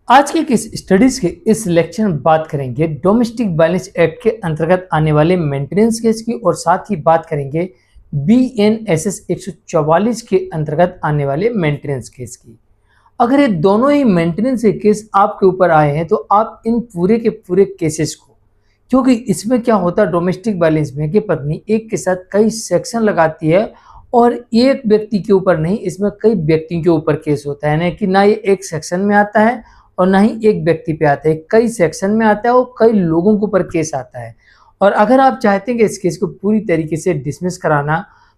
आज के किस स्टडीज के इस लेक्चर में बात करेंगे डोमेस्टिक वायलेंस एक्ट के अंतर्गत आने वाले मेंटेनेंस केस की और साथ ही बात करेंगे BNSS 144 के अंतर्गत आने वाले मेंटेनेंस केस की। अगर ये दोनों ही मेंटेनेंस के केस आपके ऊपर आए हैं तो आप इन पूरे के पूरे केसेस को, क्योंकि इसमें क्या होता है डोमेस्टिक वायलेंस में कि पत्नी एक के साथ कई सेक्शन लगाती है और एक व्यक्ति के ऊपर नहीं, इसमें कई व्यक्तियों के ऊपर केस होता है, यानी कि ना ये एक सेक्शन में आता है और ना ही एक व्यक्ति पे आता है, कई सेक्शन में आता है और कई लोगों के ऊपर केस आता है। और अगर आप चाहते हैं कि इस केस को पूरी तरीके से डिसमिस कराना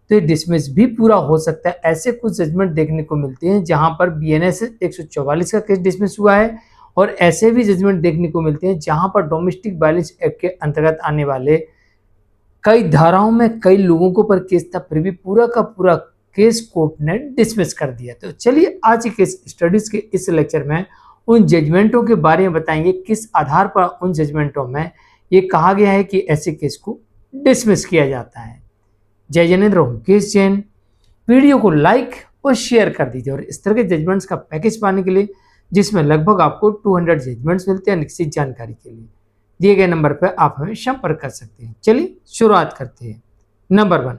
तो ये डिसमिस भी पूरा हो सकता है। ऐसे कुछ जजमेंट देखने को मिलते हैं जहां पर BNSS 144 का केस डिसमिस हुआ है और ऐसे भी जजमेंट देखने को मिलते हैं जहां पर डोमेस्टिक वायलेंस एक्ट के अंतर्गत आने वाले कई धाराओं में कई लोगों के ऊपर केस था, फिर भी पूरा का पूरा केस कोर्ट ने डिसमिस कर दिया। तो चलिए आज के केस स्टडीज के इस लेक्चर में उन जजमेंटों के बारे में बताएंगे किस आधार पर उन जजमेंटों में ये कहा गया है कि ऐसे केस को डिसमिस किया जाता है। जय जनेन्द्र हूं केस जैन। वीडियो को लाइक और शेयर कर दीजिए और इस तरह के जजमेंट्स का पैकेज पाने के लिए जिसमें लगभग आपको 200 जजमेंट्स मिलते हैं निश्चित जानकारी के लिए दिए गए नंबर पर आप हमें संपर्क कर सकते हैं। चलिए शुरुआत करते हैं। नंबर 1,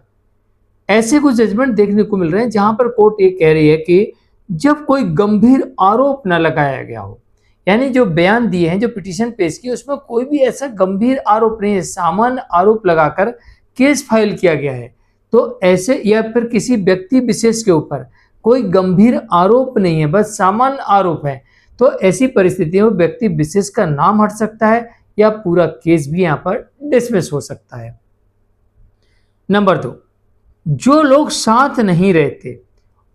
ऐसे कुछ जजमेंट देखने को मिल रहे हैं जहां पर कोर्ट ये कह रही है कि जब कोई गंभीर आरोप न लगाया गया हो, यानी जो बयान दिए हैं, जो पिटीशन पेश की, उसमें कोई भी ऐसा गंभीर आरोप नहीं है, सामान्य आरोप लगाकर केस फाइल किया गया है, तो ऐसे या फिर किसी व्यक्ति विशेष के ऊपर कोई गंभीर आरोप नहीं है, बस सामान्य आरोप है, तो ऐसी परिस्थितियों में व्यक्ति विशेष का नाम हट सकता है या पूरा केस भी यहां पर डिसमिस हो सकता है। नंबर 2, जो लोग साथ नहीं रहते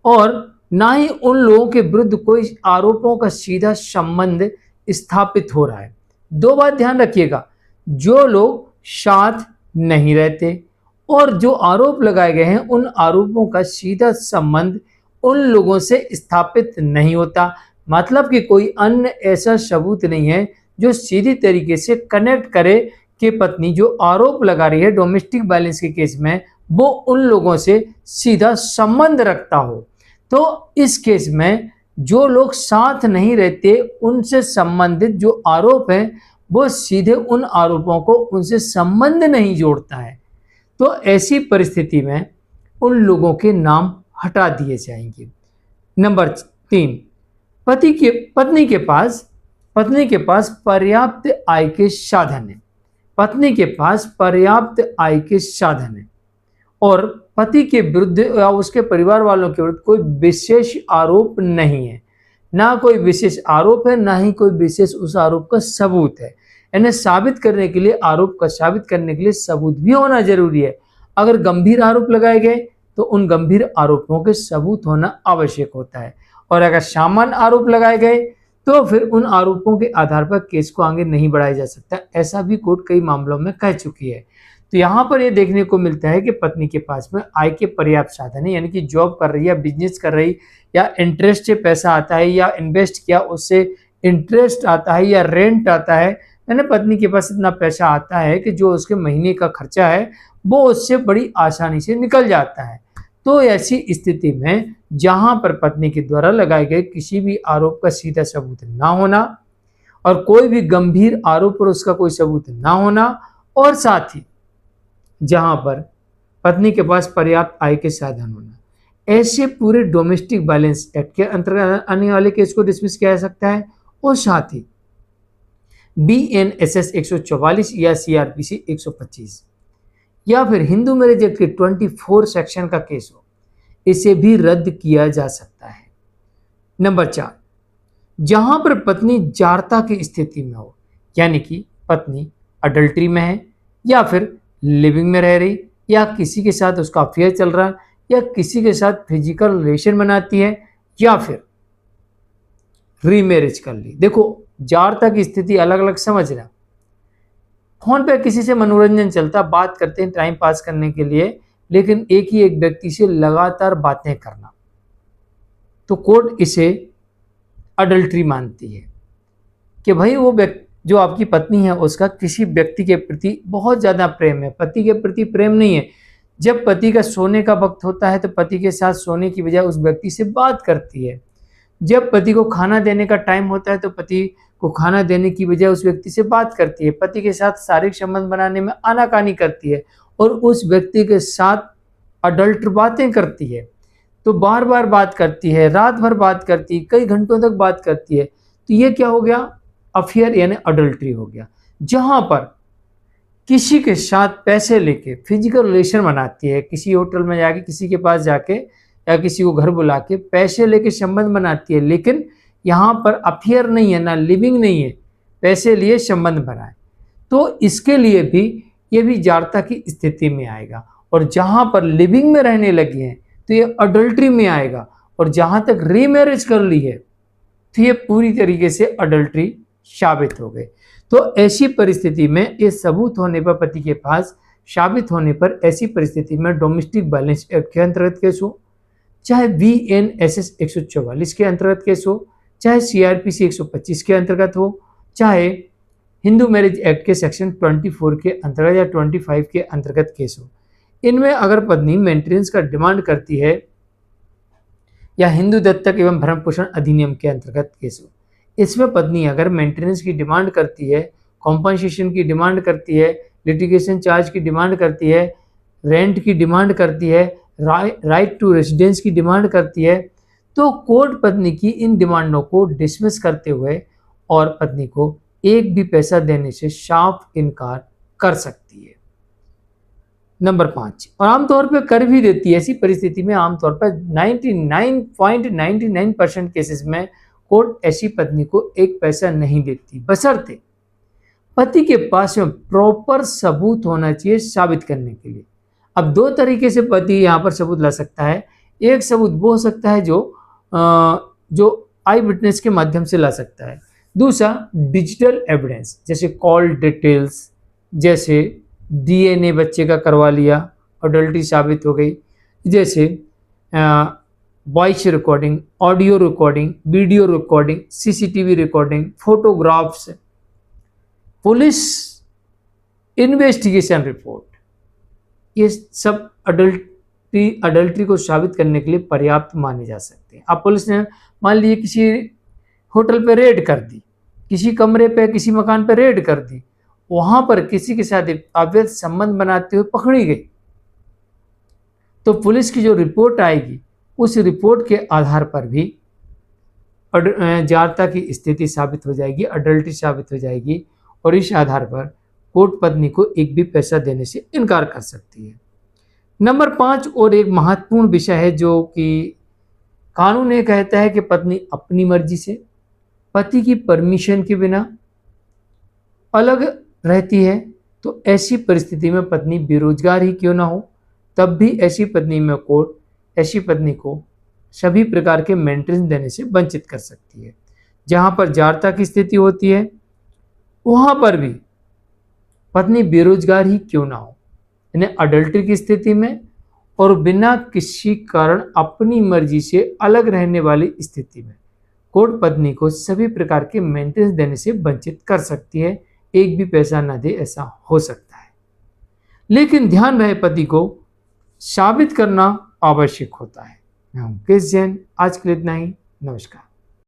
और ना ही उन लोगों के विरुद्ध कोई आरोपों का सीधा संबंध स्थापित हो रहा है। दो बात ध्यान रखिएगा, जो लोग साथ नहीं रहते और जो आरोप लगाए गए हैं उन आरोपों का सीधा संबंध उन लोगों से स्थापित नहीं होता, मतलब कि कोई अन्य ऐसा सबूत नहीं है जो सीधी तरीके से कनेक्ट करे कि पत्नी जो आरोप लगा रही है डोमेस्टिक वायलेंस के केस में वो उन लोगों से सीधा संबंध रखता हो। तो इस केस में जो लोग साथ नहीं रहते उनसे संबंधित जो आरोप है वो सीधे उन आरोपों को उनसे संबंध नहीं जोड़ता है, तो ऐसी परिस्थिति में उन लोगों के नाम हटा दिए जाएंगे। नंबर 3, पत्नी के पास पर्याप्त आय के साधन है, पत्नी के पास पर्याप्त आय के साधन है और पति के विरुद्ध या उसके परिवार वालों के विरुद्ध कोई विशेष आरोप नहीं है, ना कोई विशेष आरोप है ना ही कोई विशेष उस आरोप का सबूत है। यानी साबित करने के लिए, आरोप का साबित करने के लिए सबूत भी होना जरूरी है। अगर गंभीर आरोप लगाए गए तो उन गंभीर आरोपों के सबूत होना आवश्यक होता है और अगर सामान्य आरोप लगाए गए तो फिर उन आरोपों के आधार पर केस को आगे नहीं बढ़ाया जा सकता। ऐसा भी कोर्ट कई मामलों में कह चुकी है। तो यहाँ पर ये देखने को मिलता है कि पत्नी के पास में आय के पर्याप्त साधन है, यानी कि जॉब कर रही है, बिजनेस कर रही या इंटरेस्ट से पैसा आता है या इन्वेस्ट किया उससे इंटरेस्ट आता है या रेंट आता है, यानी पत्नी के पास इतना पैसा आता है कि जो उसके महीने का खर्चा है वो उससे बड़ी आसानी से निकल जाता है। तो ऐसी स्थिति में जहां पर पत्नी के द्वारा लगाए गए किसी भी आरोप का सीधा सबूत ना होना और कोई भी गंभीर आरोप पर उसका कोई सबूत ना होना और साथ ही जहां पर पत्नी के पास पर्याप्त आय के साधन होना, ऐसे पूरे डोमेस्टिक वायलेंस एक्ट के अंतर्गत आने वाले केस को डिसमिस किया जा सकता है और साथ ही BNSS 144 या CRPC 125 या फिर हिंदू मैरिज एक्ट के 24 सेक्शन का केस हो, इसे भी रद्द किया जा सकता है। नंबर 4, जहां पर पत्नी जारता की स्थिति में हो, यानी कि पत्नी अडल्ट्री में है या फिर लिविंग में रह रही या किसी के साथ उसका अफेयर चल रहा है या किसी के साथ फिजिकल रिलेशन बनाती है या फिर रीमैरिज कर ली। देखो जारता की स्थिति अलग अलग समझना, फोन पे किसी से मनोरंजन चलता, बात करते हैं टाइम पास करने के लिए, लेकिन एक ही एक व्यक्ति से लगातार बातें करना, तो कोर्ट इसे अडल्ट्री मानती है कि भाई वो व्यक्ति जो आपकी पत्नी है उसका किसी व्यक्ति के प्रति बहुत ज़्यादा प्रेम है, पति के प्रति प्रेम नहीं है। जब पति का सोने का वक्त होता है तो पति के साथ सोने की बजाय उस व्यक्ति से बात करती है, जब पति को खाना देने का टाइम होता है तो पति को खाना देने की बजाय उस व्यक्ति से बात करती है, पति के साथ शारीरिक संबंध बनाने में आनाकानी करती है और उस व्यक्ति के साथ अडल्ट बातें करती है। तो बार बार बात करती है, रात भर बात करती है, कई घंटों तक बात करती है, तो ये क्या हो गया? अफेयर यानी अडल्ट्री हो गया। जहां पर किसी के साथ पैसे लेके फिजिकल रिलेशन बनाती है, किसी होटल में जाके, किसी के पास जाके या किसी को घर बुला के पैसे लेके संबंध बनाती है, लेकिन यहाँ पर अफेयर नहीं है, ना लिविंग नहीं है, पैसे लिए संबंध बनाए, तो इसके लिए भी ये भी जारता की स्थिति में आएगा। और जहाँ पर लिविंग में रहने लगी हैं तो ये अडल्ट्री में आएगा। और जहाँ तक रीमैरिज कर ली है तो ये पूरी तरीके से अडल्ट्री साबित हो गई। तो ऐसी परिस्थिति में ये सबूत होने पर, पति के पास साबित होने पर, ऐसी परिस्थिति में डोमेस्टिक वायलेंस एक्ट के अंतर्गत केस हो, चाहे BNSS 144 के अंतर्गत केस हो, चाहे CRPC 125 के अंतर्गत हो, चाहे हिंदू मैरिज एक्ट के सेक्शन 24 के अंतर्गत या 25 के अंतर्गत केस हो, इनमें अगर पत्नी मेंटेनेंस का डिमांड करती है या हिंदू दत्तक एवं भरण पोषण अधिनियम के अंतर्गत केस हो, इसमें पत्नी अगर मेंटेनेंस की डिमांड करती है, कॉम्पनसेशन की डिमांड करती है, लिटिगेशन चार्ज की डिमांड करती है, रेंट की डिमांड करती है, राइट टू रेसिडेंस की डिमांड करती है, तो कोर्ट पत्नी की इन डिमांडों को डिसमिस करते हुए और पत्नी को एक भी पैसा देने से साफ इनकार कर सकती है। नंबर 5, और आमतौर पर कर भी देती है। ऐसी परिस्थिति में आमतौर पर 99.99% केसेस में कोर्ट ऐसी पत्नी को एक पैसा नहीं देती, बशर्ते पति के पास में प्रॉपर सबूत होना चाहिए साबित करने के लिए। अब दो तरीके से पति यहाँ पर सबूत ला सकता है। एक सबूत वो हो सकता है जो आई विटनेस के माध्यम से ला सकता है। दूसरा डिजिटल एविडेंस, जैसे कॉल डिटेल्स, जैसे DNA बच्चे का करवा लिया, अडल्ट्री साबित हो गई, जैसे voice recording, audio recording, video recording, CCTV recording, photographs, police investigation report, ये सब अडल्ट्री को साबित करने के लिए पर्याप्त माने जा सकते हैं। अब पुलिस ने मान लीजिए किसी होटल पे रेड कर दी, किसी कमरे पे, किसी मकान पे रेड कर दी, वहां पर किसी के साथ अवैध संबंध बनाते हुए पकड़ी गई, तो पुलिस की जो रिपोर्ट आएगी उस रिपोर्ट के आधार पर भी जारता की स्थिति साबित हो जाएगी, अडल्ट्री साबित हो जाएगी, और इस आधार पर कोर्ट पत्नी को एक भी पैसा देने से इनकार कर सकती है। नंबर 5 और एक महत्वपूर्ण विषय है जो कि कानून ये कहता है कि पत्नी अपनी मर्जी से, पति की परमिशन के बिना अलग रहती है, तो ऐसी परिस्थिति में पत्नी बेरोजगार ही क्यों ना हो, तब भी ऐसी पत्नी में कोर्ट ऐसी पत्नी को सभी प्रकार के मेंटेनेंस देने से वंचित कर सकती है। जहां पर जारता की स्थिति होती है वहां पर भी पत्नी बेरोजगार ही क्यों ना हो, यानी अडल्ट्री की स्थिति में और बिना किसी कारण अपनी मर्जी से अलग रहने वाली स्थिति में कोर्ट पत्नी को सभी प्रकार के मेंटेनेंस देने से वंचित कर सकती है, एक भी पैसा न दे ऐसा हो सकता है। लेकिन ध्यान रहे, पति को साबित करना आवश्यक होता है। मैं हूं मुकेश जैन, आज के लिए इतना ही। नमस्कार।